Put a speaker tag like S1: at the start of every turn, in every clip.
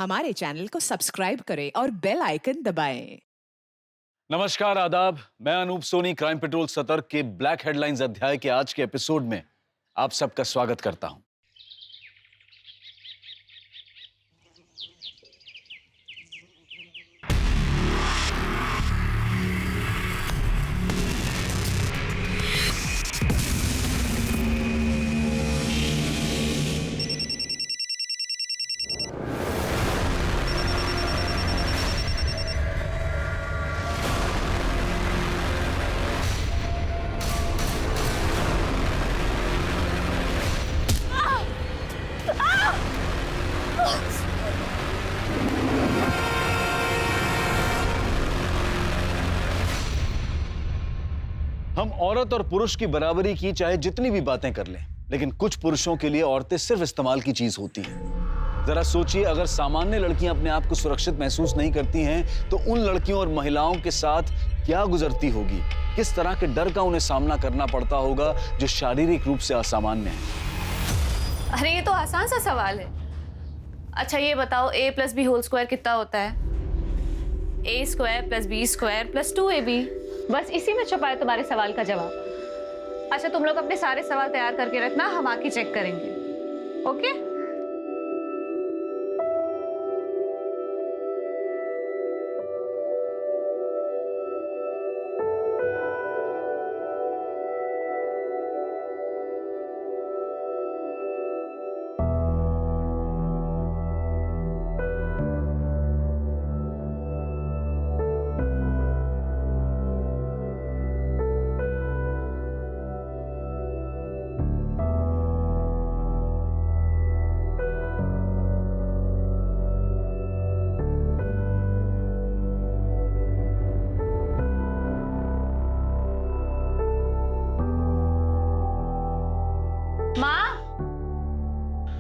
S1: हमारे चैनल को सब्सक्राइब करें और बेल आइकन दबाएं।
S2: नमस्कार, आदाब। मैं अनूप सोनी क्राइम पेट्रोल सतर्क के ब्लैक हेडलाइंस अध्याय के आज के एपिसोड में आप सबका स्वागत करता हूं। हम औरत और पुरुष की बराबरी की चाहे जितनी भी बातें कर लें, लेकिन कुछ पुरुषों के लिए औरतें सिर्फ इस्तेमाल की चीज होती हैं। जरा सोचिए, अगर सामान्य लड़कियां अपने आप को सुरक्षित महसूस नहीं करती हैं, तो उन लड़कियों और महिलाओं के साथ क्या गुजरती होगी, किस तरह के डर का उन्हें सामना करना पड़ता होगा जो शारीरिक रूप से असामान्य है।
S3: अरे ये तो आसान सा सवाल है। अच्छा ये बताओ, a + b² कितना होता है? a² + b² + 2ab। बस इसी में छुपा है तुम्हारे सवाल का जवाब। अच्छा तुम लोग अपने सारे सवाल तैयार करके रखना, हम आके चेक करेंगे। ओके?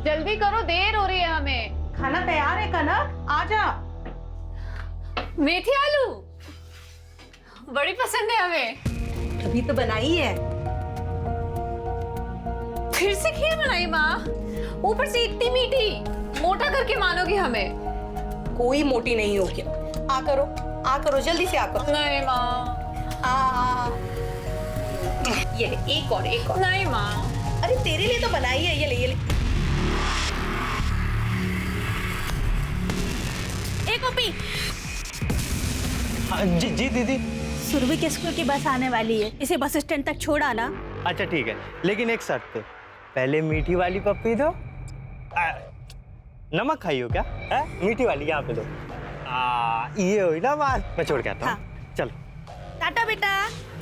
S3: जल्दी करो, देर हो रही है हमें।
S4: खाना तैयार है कनक, आजा।
S3: मेथी आलू बड़ी पसंद है हमें।
S4: अभी तो बनाई है।
S3: फिर से खीर बनाई माँ, ऊपर से इतनी मीठी। मोटा करके मानोगी हमें।
S4: कोई मोटी नहीं हो गया। आ करो जल्दी से आ करो।
S3: नहीं माँ।
S4: ये ले, एक और।
S3: नहीं माँ।
S4: अरे तेरे लिए तो बनाई है, ये ले। एक कॉपी।
S5: हाँ, जी दीदी।
S6: सुरभि के स्कूल की बस आने वाली है, इसे बस स्टैंड तक छोड़ आना।
S5: अच्छा ठीक है, लेकिन एक शर्त पे, पहले मीठी वाली पप्पी दो। नमक खाई हो क्या? मीठी वाली यहाँ पे दो। ये हुई ना बात। मैं छोड़ के आता हूँ। हाँ। चलो
S6: टाटा बेटा।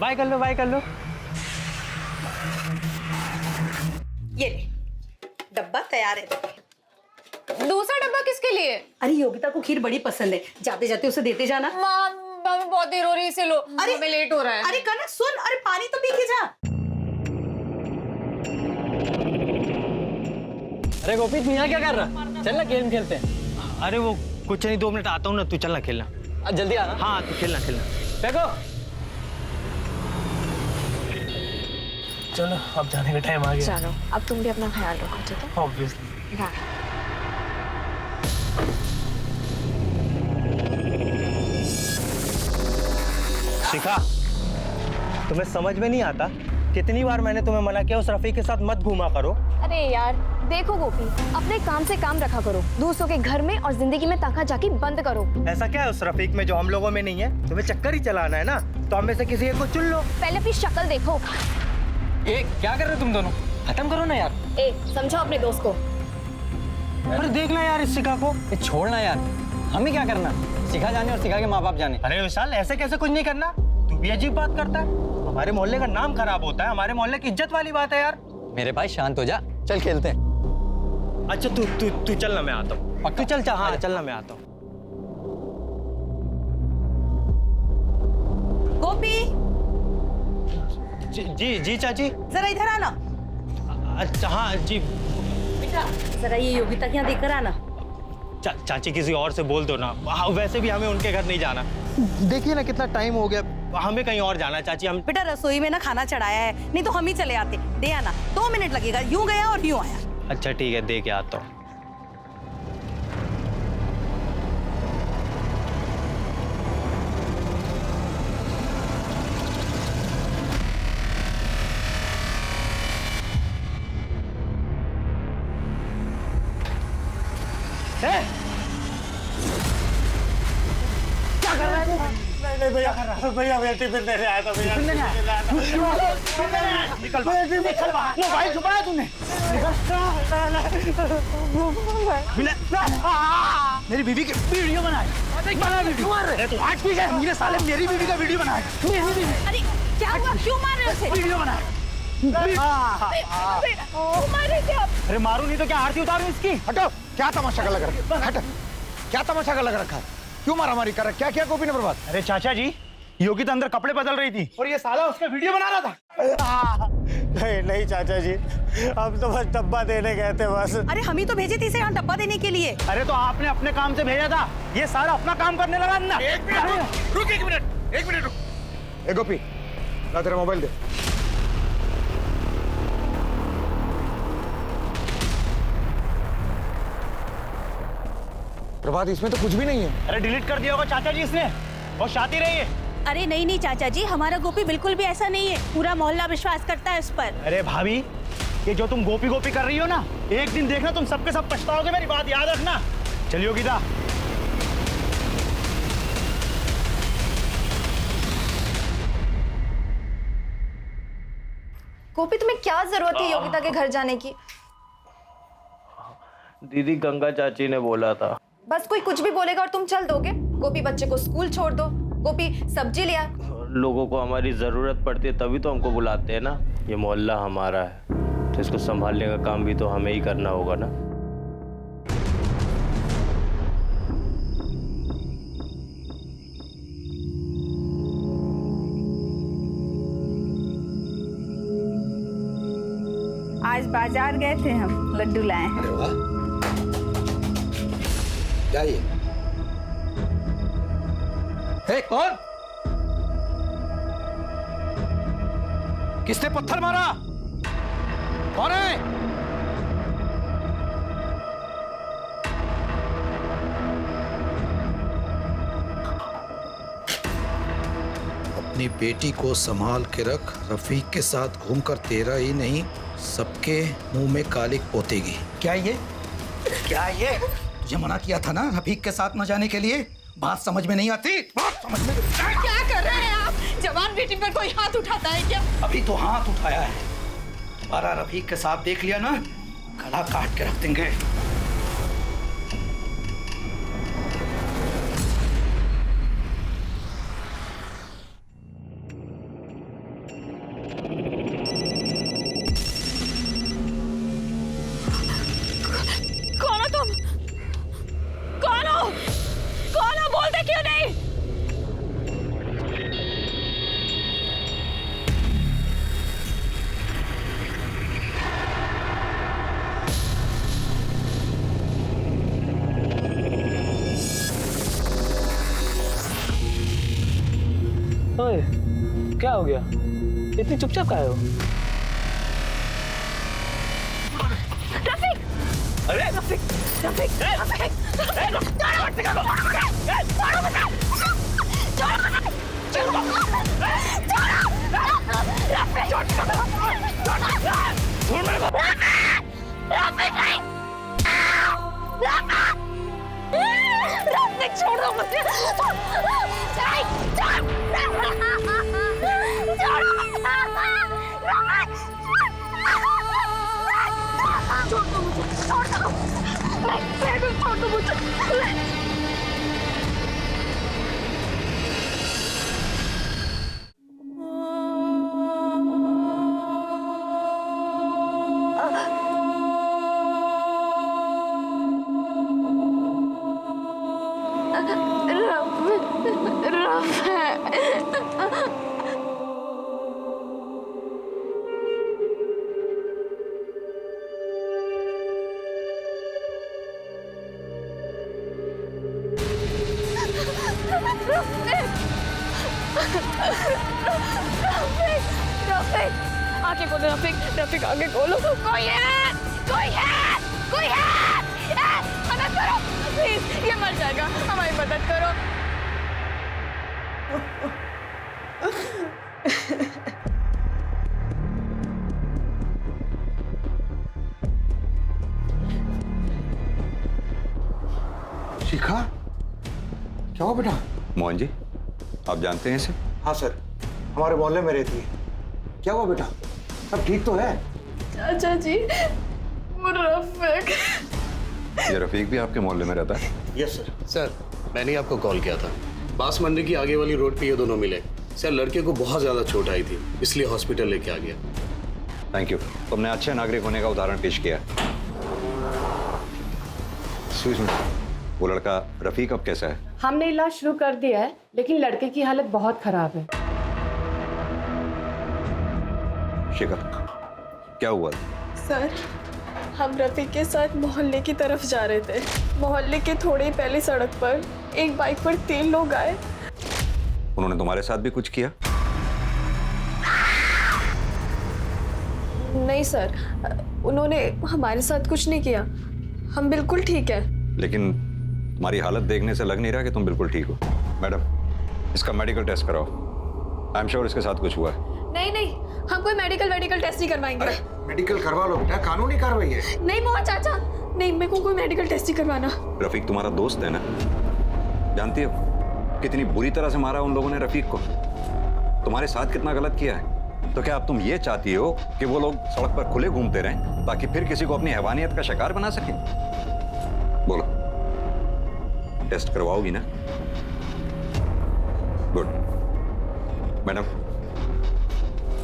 S5: बाय कर लो।
S4: ये ले, डब्बा तैयार है।
S3: दूसरा डब्बा किसके लिए?
S4: अरे योगिता को खीर बड़ी पसंद है, जाते जाते उसे देते जाना।
S3: माँ बहुत देर हो रही है, इसे लो।
S4: अरे
S3: हमें लेट हो रहा है।
S4: अरे कनक सुन, अरे पानी तो पी के जा।
S7: अरे गोपी, तू यहाँ क्या कर रहा? चल ना गेम खेलते हैं।
S5: अरे वो कुछ नहीं, 2 मिनट आता हूँ ना, तू चलना खेलना।
S7: जल्दी आना।
S5: हाँ तू खेलना।
S7: देखो
S8: चलो अब जाने का टाइम आ गया।
S3: चलो अब तुम भी अपना ख्याल रखो, ठीक है?
S8: ऑब्वियसली।
S5: शिखा, तुम्हें समझ में नहीं आता? कितनी बार मैंने तुम्हें मना किया उस रफीक के साथ मत घूमा करो।
S9: अरे यार देखो गोपी, अपने काम से काम रखा करो, दूसरों के घर में और जिंदगी में ताका-झाकी बंद करो।
S5: ऐसा क्या है उस रफीक में जो हम लोगों में नहीं है? तुम्हें चक्कर ही चलाना है ना, तो हम में से किसी एक को चुन लो।
S9: पहले अपनी शक्ल देखो।
S7: क्या कर रहे हो तुम दोनों? खत्म करो ना यार।
S9: समझाओ अपने दोस्त को।
S5: अरे देखना यार इस शिखा को।
S7: छोड़ना यार, हमें क्या करना? शिखा जाने और शिखा के माँ बाप जाने।
S5: अरे विशाल, ऐसे कैसे कुछ नहीं करना? तू भी अजीब बात करता है। हमारे मोहल्ले का नाम खराब होता है, हमारे मोहल्ले की इज्जत वाली बात है यार।
S7: मेरे भाई शांत हो जा, चल खेलते हैं।
S5: अच्छा तू चलना, मैं आता हूँ। तू चल। हाँ चलना, मैं आता हूँ।
S4: गोपी।
S5: जी चाची।
S4: जरा इधर आना।
S5: अच्छा हाँ जी।
S4: बेटा जरा ये योगिता के यहाँ देकर आना।
S5: चाची किसी और से बोल दो ना। वैसे भी हमें उनके घर नहीं जाना। देखिए ना कितना टाइम हो गया, हमें कहीं और जाना है चाची। हम
S4: बेटा रसोई में ना खाना चढ़ाया है, नहीं तो हम ही चले आते। दे आना, 2 मिनट लगेगा, यूं गया और यूं आया।
S5: अच्छा ठीक है, दे के आता हूँ। क्या कर रहा है? नहीं भैया, भैया मैं टिफिन देने आया था भैया। निकल बाहर। मोबाइल छुपाया तूने? मेरी बीवी की वीडियो बनाए। अरे तू आज पीछे मेरे साले मेरी बीवी का वीडियो बनाए।
S6: अरे क्या हुआ, क्यों मार रहे हो उसे?
S5: वीडियो बनाए।
S6: मारे क्या?
S5: अरे मारू नहीं तो क्या आरती उतारूं इसकी?
S8: हटो, क्या तमाशा का लग रखा है? हट, क्या तमाशा का लग रखा है? क्यों मारामारी कर रहा है? क्या किया गोपी ने बर्बाद?
S5: अरे चाचा जी, योगी तो अंदर कपड़े बदल रही थी और ये साला उसका वीडियो बना रहा था। नहीं नहीं चाचा जी, हम तो बस डब्बा देने गए थे बस।
S6: अरे हम ही तो भेजे थे इसे यहाँ डब्बा देने के लिए।
S5: अरे तो आपने अपने काम से भेजा था, ये सारा अपना काम करने लगा अंदर।
S8: एक मिनट रुक। ए गोपी, ला तेरा मोबाइल दे। प्रभात, इसमें तो कुछ भी नहीं है।
S5: अरे डिलीट कर दिया होगा चाचा जी इसने, और शादी रही है।
S6: अरे नहीं नहीं चाचा जी, हमारा गोपी बिल्कुल भी ऐसा नहीं है। पूरा मोहल्ला विश्वास करता है उस पर।
S5: अरे भाभी, ये जो तुम गोपी गोपी कर रही हो ना, एक दिन देखना तुम सबके सब पछताओगे, मेरी बात याद रखना। चलिए गीता।
S9: गोपी तुम्हें क्या जरूरत है योगिता के घर जाने की?
S10: दीदी गंगा चाची ने बोला था।
S9: बस कोई कुछ भी बोलेगा और तुम चल दोगे? गोपी बच्चे को स्कूल छोड़ दो, गोपी सब्जी ले आ।
S10: लोगों को हमारी जरूरत पड़ती है तभी तो हमको बुलाते हैं ना। ये मोहल्ला हमारा है तो इसको संभालने का काम भी तो हमें ही करना होगा ना।
S6: आज बाजार गए थे हम, लड्डू लाए हैं।
S8: अरे वाह, क्या ये? हे, कौन? किसने पत्थर मारा? कौन है?
S11: अपनी बेटी को संभाल के रख। रफीक के साथ घूमकर तेरा ही नहीं सबके मुंह में कालिक पोतेगी।
S8: क्या ये? क्या ये? तुझे मना किया था ना रफीक के साथ न जाने के लिए। बात समझ में नहीं आती? बात समझ में
S6: क्या कर रहे हैं आप? जवान बेटी पर कोई हाथ उठाता है क्या?
S8: अभी तो हाथ उठाया है। दोबारा रफीक के साथ देख लिया ना, गला काट के रख देंगे।
S6: कौन हो तुम? कौन हो? कौन हो? बोलते क्यों नहीं?
S7: ओए, क्या हो गया? इतनी चुपचाप काहे हो?
S6: रफीक! अरे रफीक! रफीक! रफीक! छोड़ दो मुझे। आगे खोलो रफीक, रफीक आगे खोलो। कोई है, कोई है, कोई है, मदद करो प्लीज, ये मर जाएगा, हमारी मदद करो।
S11: शिखा, क्या हुआ बेटा?
S12: मोहन जी, आप जानते हैं इसे?
S11: हाँ सर, हमारे मोहल्ले में रहती है। क्या हुआ बेटा? सब ठीक तो है?
S6: चाचा जी, वो रफीक।
S12: ये रफीक भी आपके मोहल्ले में रहता है?
S11: Yes sir.
S13: सर, मैंने आपको कॉल किया था। बास मंदिर की आगे वाली रोड पे ये दोनों मिले। सर, लड़के को बहुत ज्यादा चोट आई थी, इसलिए हॉस्पिटल लेके आ गया।
S12: थैंक यू, तुमने अच्छे नागरिक होने का उदाहरण पेश किया। वो लड़का रफीक अब कैसा है?
S14: हमने इलाज शुरू कर दिया है, लेकिन लड़के की हालत बहुत खराब है।
S12: शिखा, क्या हुआ?
S6: सर, हम रफीक के साथ मोहल्ले की तरफ जा रहे थे। मोहल्ले के थोड़े ही पहले सड़क पर एक बाइक पर 3 लोग आए।
S12: उन्होंने तुम्हारे साथ भी कुछ किया?
S6: नहीं सर, उन्होंने हमारे साथ कुछ नहीं किया। हम बिल्कुल ठीक है।
S12: लेकिन तुम्हारी हालत देखने से लग नहीं रहा कि तुम बिल्कुल ठीक हो। मैडम, इसका मेडिकल टेस्ट कराओ। आई एम श्योर इसके साथ कुछ हुआ है।
S6: नहीं नहीं, हम कोई मेडिकल टेस्ट नहीं करवाएंगे।
S11: मेडिकल करवा लो बेटा, कानूनी कार्रवाई है।
S6: नहीं मोहन चाचा, नहीं, मेरे को कोई मेडिकल टेस्ट नहीं करवाना।
S12: रफीक तुम्हारा दोस्त है ना? जानती हो कितनी बुरी तरह से मारा उन लोगों ने रफीक को? तुम्हारे साथ कितना गलत किया है। तो क्या अब तुम ये चाहती हो कि वो लोग सड़क पर खुले घूमते रहें ताकि फिर किसी को अपनी हैवानियत का शिकार बना सके? बोलो, टेस्ट करवाओगी ना? गुड। मैडम,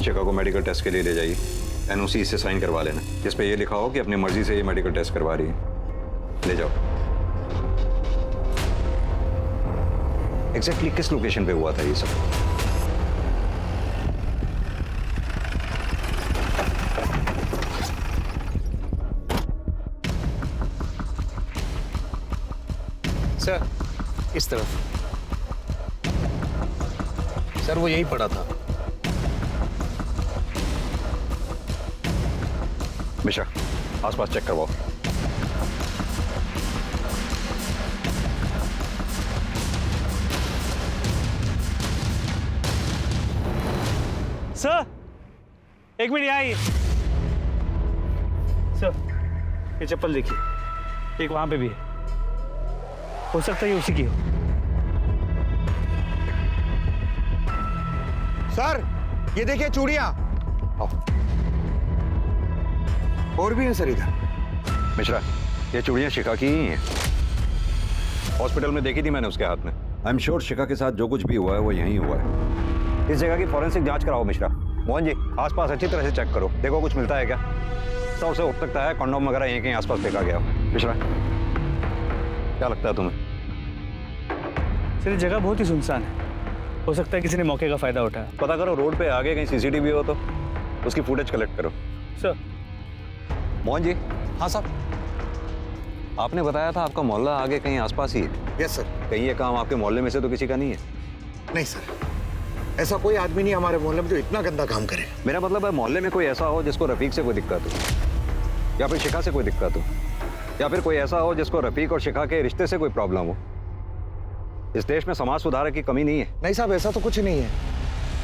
S12: शिखा को मेडिकल टेस्ट के लिए ले जाइए। एनओसी इससे साइन करवा लेना, जिस पे ये लिखा हो कि अपनी मर्जी से ये मेडिकल टेस्ट करवा रही है। ले जाओ। एग्जैक्टली किस लोकेशन पे हुआ था ये सब?
S13: सर, इस तरफ। सर, वो यही पड़ा था।
S12: मिश्रा, आसपास चेक करवाओ।
S5: सर, एक मिनट यहाँ आइए। सर, ये चप्पल देखिए, एक वहां पे भी है। हो सकता है ये उसी की हो।
S11: सर, ये देखिए चूड़ियां। और भी है सर इधर।
S12: मिश्रा, ये चूड़ियां शिखा की ही हैं। हॉस्पिटल में देखी थी मैंने उसके हाथ में। आई एम श्योर शिखा के साथ जो कुछ भी हुआ है वो यहीं हुआ है। इस जगह की फॉरेंसिक जांच कराओ मिश्रा। मोहन जी, आसपास अच्छी तरह से चेक करो, देखो कुछ मिलता है क्या। तो हो सकता है कंडोम वगैरह यहीं कहीं आसपास फेंका गया हो। मिश्रा, क्या लगता है तुम्हें?
S5: सर, ये जगह बहुत ही सुनसान है। हो सकता है किसी ने मौके का फायदा उठाया।
S12: पता करो रोड पे आगे कहीं सीसीटीवी हो तो उसकी फुटेज कलेक्ट करो।
S5: सर।
S12: मोहन जी।
S11: हाँ सर।
S12: आपने बताया था आपका मोहल्ला आगे कहीं आसपास ही है।
S11: Yes sir.
S12: कहीं ये काम आपके मोहल्ले में से तो किसी का नहीं है?
S11: नहीं सर, ऐसा कोई आदमी नहीं हमारे मोहल्ले में जो इतना गंदा काम करे।
S12: मेरा मतलब है मोहल्ले में कोई ऐसा हो जिसको रफीक से कोई दिक्कत हो, या फिर शिखा से कोई दिक्कत हो, या फिर कोई ऐसा हो जिसको रफीक और शिखा के रिश्ते से कोई प्रॉब्लम हो। इस देश में समाज सुधारक की कमी नहीं है।
S11: नहीं साहब, ऐसा तो कुछ नहीं है।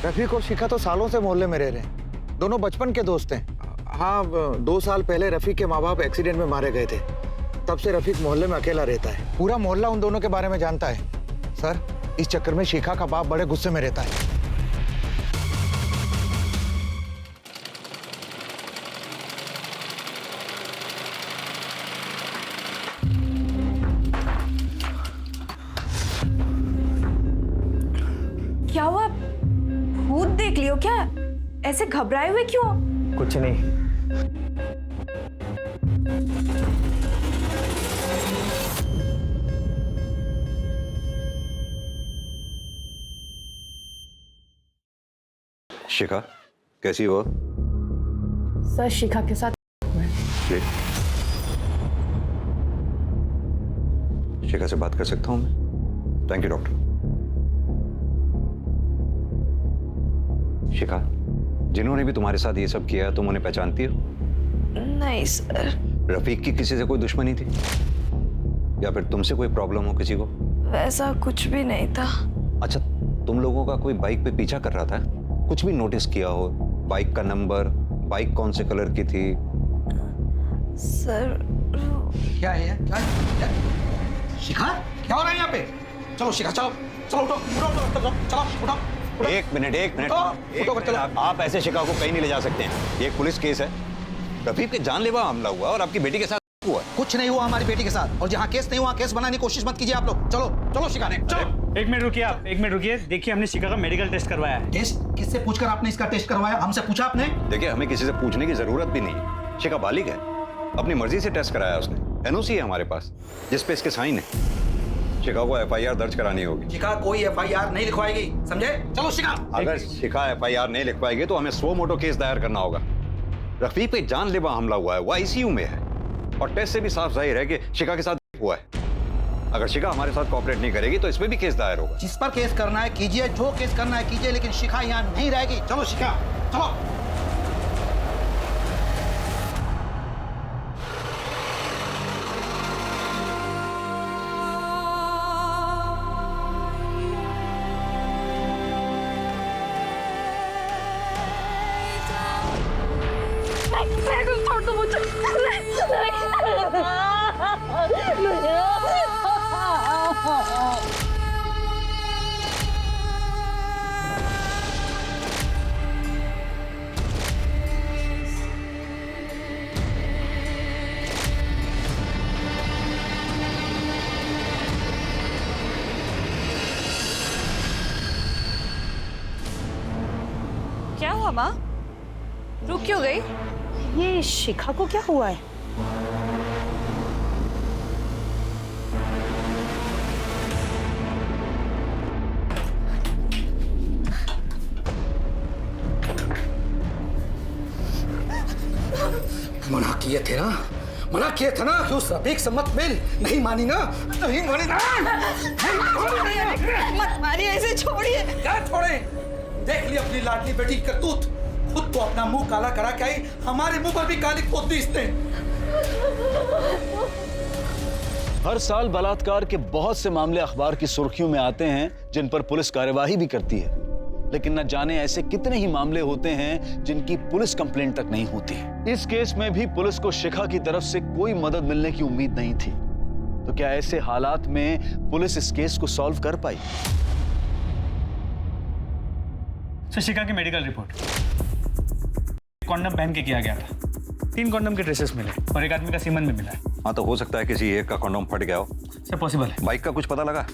S11: रफीक और शिखा तो सालों से मोहल्ले में रह रहे हैं। दोनों बचपन के दोस्त हैं। हाँ, 2 साल पहले रफीक के माँ बाप एक्सीडेंट में मारे गए थे। तब से रफीक मोहल्ले में अकेला रहता है। पूरा मोहल्ला उन दोनों के बारे में जानता है। सर, इस चक्कर में शिखा का बाप बड़े गुस्से में रहता है।
S9: क्या हुआ? भूत देख लियो क्या? ऐसे घबराए हुए क्यों?
S5: कुछ नहीं।
S12: शिखा कैसी हो?
S14: सर, शिखा के साथ
S12: शिखा से बात कर सकता हूँ मैं? Thank you doctor. शिखा, जिन्होंने भी तुम्हारे साथ ये सब किया है तुम उन्हें पहचानती हो?
S9: नहीं सर।
S12: रफीक की किसी से कोई दुश्मनी थी, या फिर तुमसे कोई प्रॉब्लम हो किसी को?
S9: वैसा कुछ भी नहीं था।
S12: अच्छा, तुम लोगों का कोई बाइक पे पीछा कर रहा था? कुछ भी नोटिस किया हो? बाइक का नंबर, बाइक कौन से कलर की थी?
S9: सर,
S8: क्या है? क्या? शिखा? क्या हो रहा है यहाँ पे? चलो शिखा चलो, चलो उठो, उठो, उठो, चलो, चलो, उठो, उठो।
S12: एक मिनट
S8: उठो, चलो।
S12: आप ऐसे शिका को कहीं नहीं ले जा सकते हैं। ये एक पुलिस केस है। रफीक के जानलेवा हमला हुआ और आपकी बेटी के साथ हुआ है।
S8: कुछ नहीं हुआ हमारी बेटी के साथ, और जहाँ केस नहीं हुआ केस बनाने की कोशिश मत कीजिए आप लोग। चलो चलो शिखा ने चलो।
S5: एक मिनट रुकिए आप, एक मिनट रुकिए। देखिए हमने शिखा का मेडिकल टेस्ट करवाया है।
S8: टेस्ट किससे पूछकर आपने इसका टेस्ट करवाया? हमसे पूछा आपने?
S12: देखिए हमें किसी से पूछने की जरूरत भी नहीं है। शिका बालिग है, अपनी मर्जी से टेस्ट कराया उसने। एनओसी है हमारे पास जिस पे इसके साइन है। शिखा को एफआईआर दर्ज करानी होगी।
S8: शिखा कोई एफआईआर नहीं लिखवाएगी, समझे? चलो शिखा।
S12: अगर शिखा एफआईआर नहीं लिखवाएगी तो हमें सो मोटो केस दायर करना होगा। रफीक पे जानलेवा हमला हुआ है, वो आईसीयू में है, और टेस्ट से भी साफ जाहिर है कि शिखा के साथ हुआ है। अगर शिखा हमारे साथ कोऑपरेट नहीं करेगी तो इसमें भी केस दायर होगा।
S8: जिस पर केस करना है कीजिए, जो केस करना है कीजिए, लेकिन शिखा यहाँ नहीं रहेगी। चलो शिखा चलो।
S6: छोड़ दो मुझे।
S3: क्या हुआ माँ? रुक क्यों गई?
S4: ये शिखा को क्या हुआ है?
S8: मना किए थे ना, मना किए थे ना कि उस रफीक से मत मिल। नहीं मानी ना, नहीं मानी ना।
S4: मत मारिए, ऐसे छोड़िए।
S8: क्या छोड़े? देख ली अपनी लाडली बेटी की करतूत। खुद तो अपना मुंह काला करा के आई, हमारे मुंह पर भी काली पोत दी इसने।
S2: हर साल बलात्कार के बहुत से मामले अखबार की सुर्खियों में आते हैं जिन पर पुलिस कार्यवाही भी करती है, लेकिन न जाने ऐसे कितने ही मामले होते हैं जिनकी पुलिस कंप्लेंट तक नहीं होती। इस केस में भी पुलिस को शिखा की तरफ से कोई मदद मिलने की उम्मीद नहीं थी। तो क्या ऐसे हालात में पुलिस इस केस को सॉल्व कर पाई?
S5: सर शिखा की मेडिकल रिपोर्ट कॉन्डम पहन के किया गया था। 3 कॉन्डम के ट्रेसेस मिले और एक आदमी का सीमन भी मिला है।
S12: हाँ तो हो सकता है किसी एक का कॉन्डम फट गया हो।
S5: सर पॉसिबल है।
S12: बाइक का कुछ पता लगा?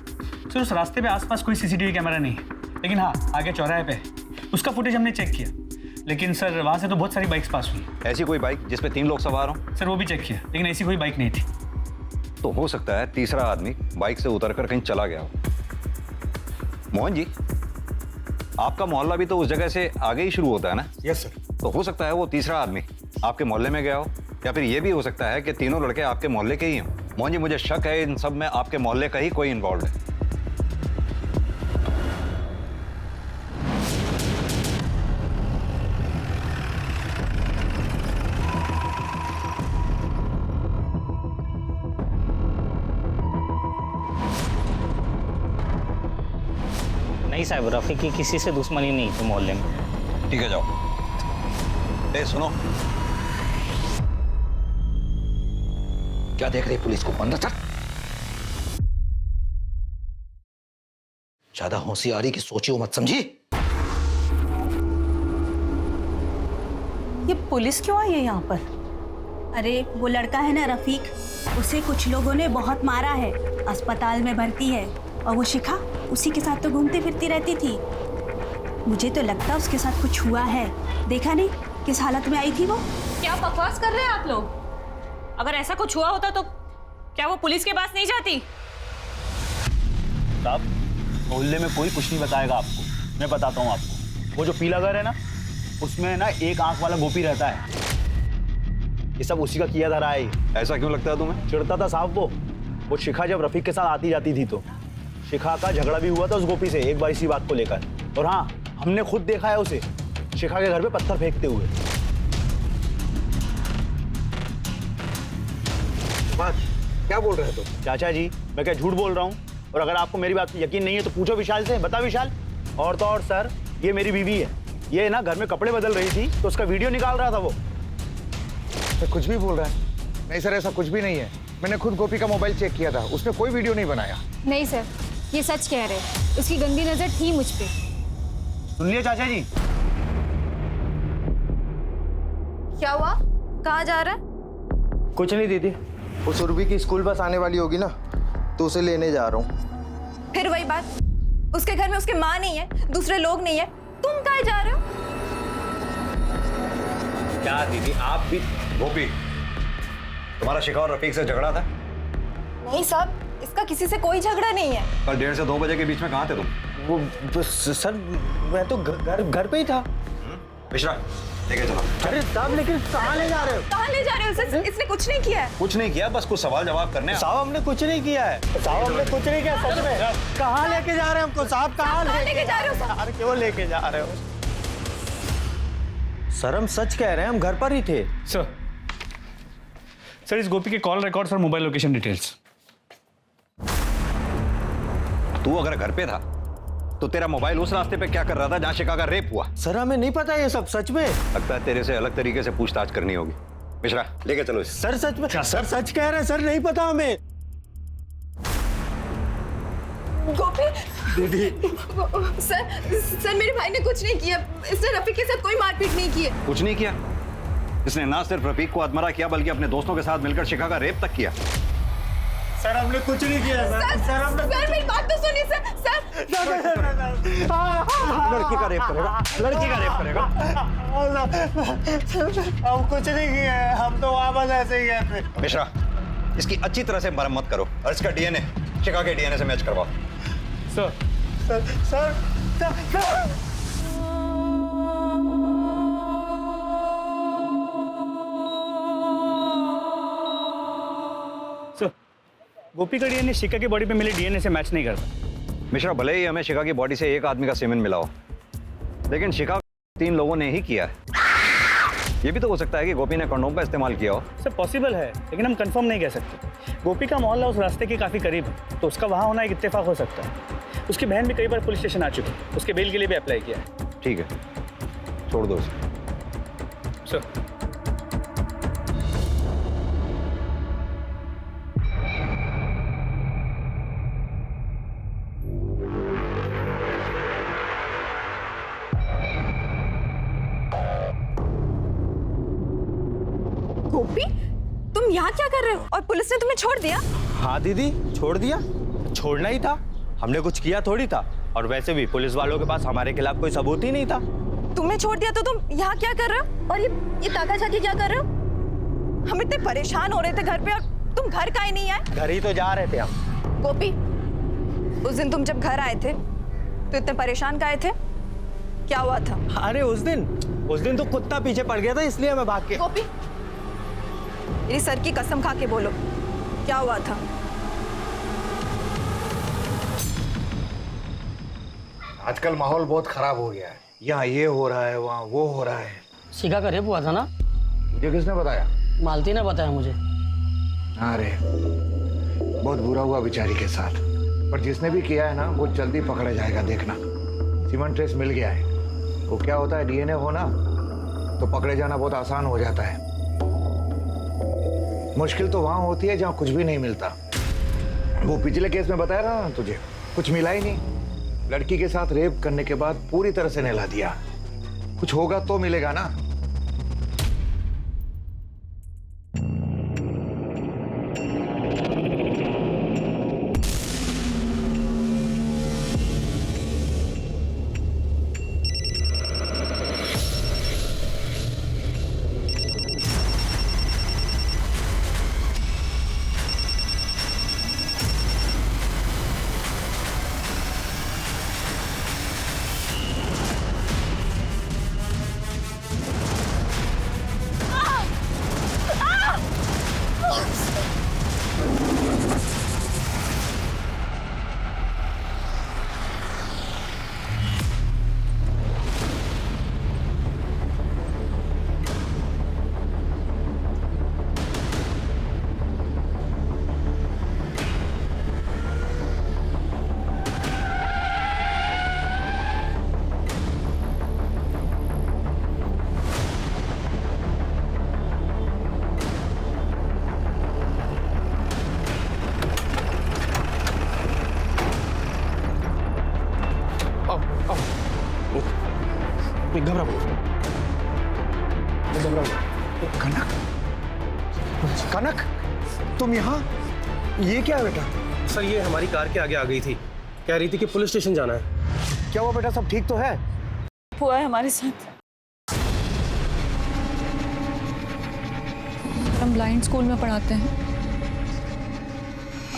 S5: सर उस रास्ते पे आसपास कोई सीसीटीवी कैमरा नहीं है, लेकिन हाँ आगे चौराहे पे उसका फुटेज हमने चेक किया, लेकिन सर वहाँ से तो बहुत सारी बाइक्स पास हुई।
S12: ऐसी कोई बाइक जिसपे 3 लोग सवार हों?
S5: सर वो भी चेक किया, लेकिन ऐसी कोई बाइक नहीं थी।
S12: तो हो सकता है तीसरा आदमी बाइक से उतरकर कहीं चला गया हो। मोहन जी, आपका मोहल्ला भी तो उस जगह से आगे ही शुरू होता है ना?
S8: Yes sir.
S12: तो हो सकता है वो तीसरा आदमी आपके मोहल्ले में गया हो, या फिर ये भी हो सकता है कि तीनों लड़के आपके मोहल्ले के ही हों। मोहन जी, मुझे शक है इन सब में आपके मोहल्ले का ही कोई इन्वॉल्व है।
S7: नहीं साहब, रफीक की किसी से दुश्मनी नहीं थी मोहल्ले में।
S12: ठीक है जाओ। ए सुनो,
S8: क्या देख रही पुलिस को? अंदर चल। ज्यादा होशियारी की सोची मत, समझी?
S4: ये पुलिस क्यों आई है यहाँ पर?
S15: अरे वो लड़का है ना रफीक, उसे कुछ लोगों ने बहुत मारा है, अस्पताल में भर्ती है। और वो शिखा उसी के साथ तो घूमती फिरती रहती थी। मुझे तो लगता है उसके साथ कुछ हुआ है। देखा नहीं किस हालत में आई थी वो?
S3: क्या बकवास कर रहे हैं आप लोग? अगर ऐसा कुछ हुआ होता तो क्या वो पुलिस के पास नहीं जाती?
S5: साहब, मोहल्ले में कोई कुछ नहीं बताएगा आपको। मैं बताता हूँ आपको। वो जो पीला घर है ना, उसमें ना एक आंख वाला गोपी रहता है। ये सब उसी का किया धरा है।
S12: ऐसा क्यों लगता है तुम्हें?
S5: चिढ़ता था साहब वो शिखा जब रफीक के साथ आती जाती थी तो शिखा का झगड़ा भी हुआ था उस गोपी से एक बार इसी बात को लेकर। और हाँ, हमने खुद देखा है उसे शिखा के घर पे पत्थर फेंकते हुए।
S11: बात क्या बोल रहे हो तुम?
S5: चाचा जी, मैं क्या झूठ बोल रहा हूँ? और अगर आपको मेरी बात यकीन नहीं है तो पूछो विशाल से। बता विशाल। और तो और सर, ये मेरी बीवी है। ये ना घर में कपड़े बदल रही थी तो उसका वीडियो निकाल रहा था वो।
S11: मैं कुछ भी बोल रहा है? नहीं सर, ऐसा कुछ भी नहीं है। मैंने खुद गोपी का मोबाइल चेक किया था, उसने कोई वीडियो नहीं बनाया।
S9: नहीं सर, ये सच कह रहे हैं। उसकी गंदी नजर थी मुझ पे।
S5: सुन लिया चाचा जी?
S9: क्या हुआ? कहाँ जा रहा है?
S5: कुछ नहीं दीदी,
S16: वो सुरभि की स्कूल बस आने वाली होगी ना, तो उसे लेने जा रहा हूँ।
S9: फिर वही बात, उसके घर में उसके माँ नहीं है, दूसरे लोग नहीं है, तुम कहाँ जा रहे हो?
S12: क्या दीदी आप भी? गोपी, तुम्हारा शिखा और रफीक से झगड़ा था?
S9: नहीं साहब, इसका किसी से कोई झगड़ा नहीं है।
S12: कल 1:30 से 2 बजे के बीच में कहाँ थे तुम?
S5: वो सर, मैं तो घर पे ही था।
S12: मिश्रा, लेके चलो।
S5: अरे साहब, लेकिन कहाँ ले जा रहे हो?
S9: कहाँ ले जा रहे हो सर? इसने कुछ नहीं किया है।
S12: कुछ नहीं किया, बस कुछ सवाल जवाब करने।
S5: साहब हमने कुछ नहीं किया है। साहब हमने कुछ नहीं किया, सच में। कहाँ लेके जा रहे हैं हमको साहब? कहाँ
S9: लेके जा रहे हो साहब?
S5: अरे क्यों लेके जा रहे हो? सर हम सच कह रहे हैं, हम घर पर ही थे।
S17: सर इस गोपी के कॉल रिकॉर्ड्स और मोबाइल लोकेशन डिटेल्स।
S12: तू अगर घर पे था तो तेरा मोबाइल उस रास्ते पे क्या कर रहा था जहां शिखा का रेप हुआ?
S5: सर हमें नहीं पता ये सब, सच में।
S12: लगता है तेरे से अलग तरीके से पूछताछ करनी होगी। मिश्रा, लेके चलो इसे।
S5: सर सच में, सर सच कह रहे हैं, सर नहीं पता हमें।
S9: गोपी
S5: दीदी,
S9: सर मेरे भाई ने कुछ नहीं किया। इसने रफीक के साथ कोई मारपीट नहीं की है।
S12: कुछ नहीं किया? इसने ना सिर्फ रफीक को अधमरा किया बल्कि अपने दोस्तों के साथ मिलकर शिखा का रेप तक किया।
S5: सर हमने कुछ नहीं किया
S9: सर मेरी बात तो सुनिए सर।
S5: लड़की का रेप करेगा, लड़की का रेप करेगा। हम कुछ नहीं किए हैं, हम तो वापस ऐसे ही गए थे।
S12: मिश्रा, इसकी अच्छी तरह से मरम्मत करो और इसका डीएनए शिखा के डीएनए से मैच करवाओ।
S5: सर
S17: गोपी का डीएनए शिखा की बॉडी पे मिले डीएनए से मैच नहीं करता।
S12: मिश्रा, भले ही हमें शिखा की बॉडी से एक आदमी का सीमेन मिला हो, लेकिन शिखा 3 लोगों ने ही किया है। ये भी तो हो सकता है कि गोपी ने कंडोम का इस्तेमाल किया हो।
S17: सर पॉसिबल है, लेकिन हम कंफर्म नहीं कह सकते। गोपी का मोहल्ला उस रास्ते के काफी करीब है, तो उसका वहां होना एक इत्तेफाक हो सकता है। उसकी बहन भी कई बार पुलिस स्टेशन आ चुकी है, उसके बेल के लिए भी अप्लाई किया है।
S12: ठीक है, छोड़ दो उसे।
S17: सर
S9: गोपी, तुम यहाँ क्या कर रहे हो? और पुलिस ने तुम्हें छोड़ दिया?
S5: हाँ दीदी, छोड़ दिया। छोड़ना ही था, हमने कुछ किया थोड़ी था। और वैसे भी पुलिस वालों के पास हमारे खिलाफ कोई सबूत ही नहीं था।
S9: तुमने छोड़ दिया तो तुम यहाँ क्या कर रहे हो? और ये ताका झाकी क्या कर रहे हो? हम इतने परेशान हो रहे थे घर पे और तुम घर काहे नहीं आए?
S5: घर ही तो जा रहे थे हम।
S9: गोपी, उस दिन तुम जब घर आए थे तो इतने परेशान काहे थे? क्या हुआ था?
S5: अरे उस दिन तो कुत्ता पीछे पड़ गया था, इसलिए मैं भाग के।
S9: गोपी, मेरी सर की कसम खा के बोलो, क्या हुआ था?
S11: आजकल माहौल बहुत खराब हो गया है, यहाँ ये हो रहा है, वहाँ वो हो रहा है।
S7: शिखा का रेप हुआ था ना?
S11: मुझे किसने बताया?
S7: मालती ने बताया मुझे।
S11: अरे बहुत बुरा हुआ बेचारी के साथ, पर जिसने भी किया है ना वो जल्दी पकड़ा जाएगा, देखना। सीमेंट ट्रेस मिल गया है, वो क्या होता है, डीएनए हो ना तो पकड़े जाना बहुत आसान हो जाता है। मुश्किल तो वहां होती है जहां कुछ भी नहीं मिलता। वो पिछले केस में बताया ना तुझे, कुछ मिला ही नहीं। लड़की के साथ रेप करने के बाद पूरी तरह से नहला दिया। कुछ होगा तो मिलेगा ना।
S5: रफीक घबरा
S11: कनक, कनक, तुम यहाँ? ये क्या है बेटा?
S7: सर ये हमारी कार के आगे आ गई थी, कह रही थी कि पुलिस स्टेशन जाना है।
S11: क्या हुआ बेटा, सब ठीक तो है?
S6: हुआ है हमारे साथ। हम ब्लाइंड स्कूल में पढ़ाते हैं।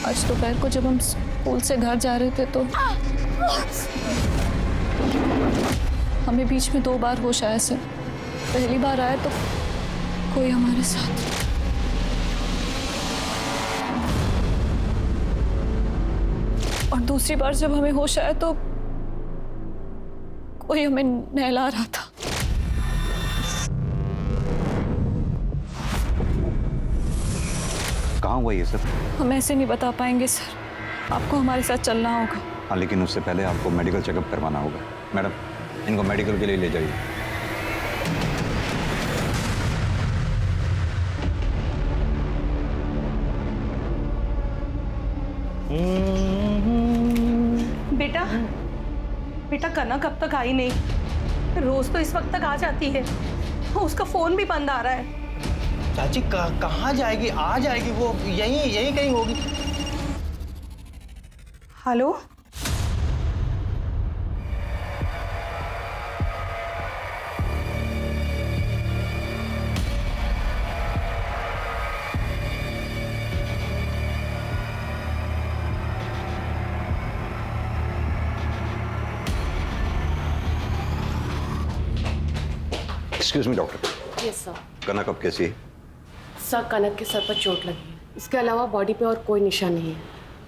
S6: आज दोपहर को जब हम स्कूल से घर जा रहे थे तो हमें बीच में 2 बार होश आया सर। पहली बार आया तो कोई हमारे साथ, और दूसरी बार जब हमें होश आया तो कोई हमें नहला रहा था।
S12: कहाँ हुआ ये सब?
S6: हम ऐसे नहीं बता पाएंगे सर, आपको हमारे साथ चलना होगा।
S12: हाँ, लेकिन उससे पहले आपको मेडिकल चेकअप करवाना होगा। मैडम, इनको मेडिकल के लिए ले जाइए।
S4: बेटा, बेटा कनक अब तक आई नहीं। रोज तो इस वक्त तक आ जाती है, उसका फोन भी बंद आ रहा है।
S5: चाची कहाँ जाएगी? आ जाएगी वो, यहीं कहीं होगी।
S4: Hello,
S12: excuse me doctor.
S14: Yes sir.
S12: Kanak अब कैसी है?
S14: सर कनक के सर पर चोट लगी है, इसके अलावा बॉडी पे और कोई निशान नहीं है।